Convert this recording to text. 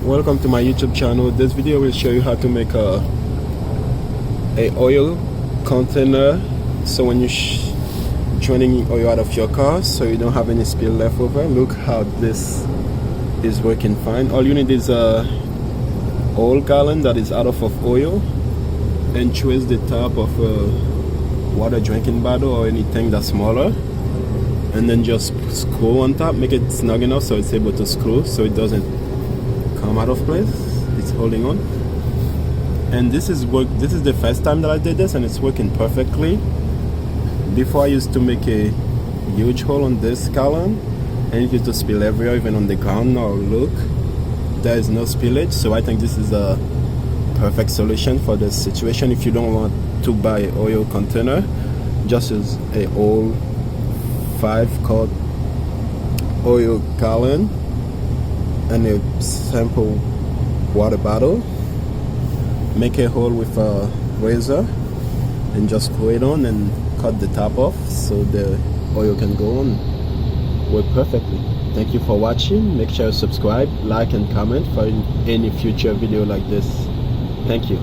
Welcome to my YouTube channel. This video will show you how to make a oil container, so when you're draining oil out of your car so you don't have any spill left over. Look how this is working fine. All you need is a oil gallon that is out of oil, and twist the top of a water drinking bottle or anything that's smaller, and then just screw on top. Make it snug enough so it's able to screw, so it doesn't come out of place. It's holding on. And this is the first time that I did this, and it's working perfectly. Before I used to make a huge hole on this gallon and it used to spill everywhere, even on the ground. Now look, there is no spillage. So I think this is a perfect solution for this situation. If you don't want to buy an oil container, just use a old 5-quart oil gallon and a sample water bottle. Make a hole with a razor and just screw it on and cut the top off so the oil can go on. Work perfectly. Thank you for watching. Make sure you subscribe, like and comment for any future video like this. Thank you.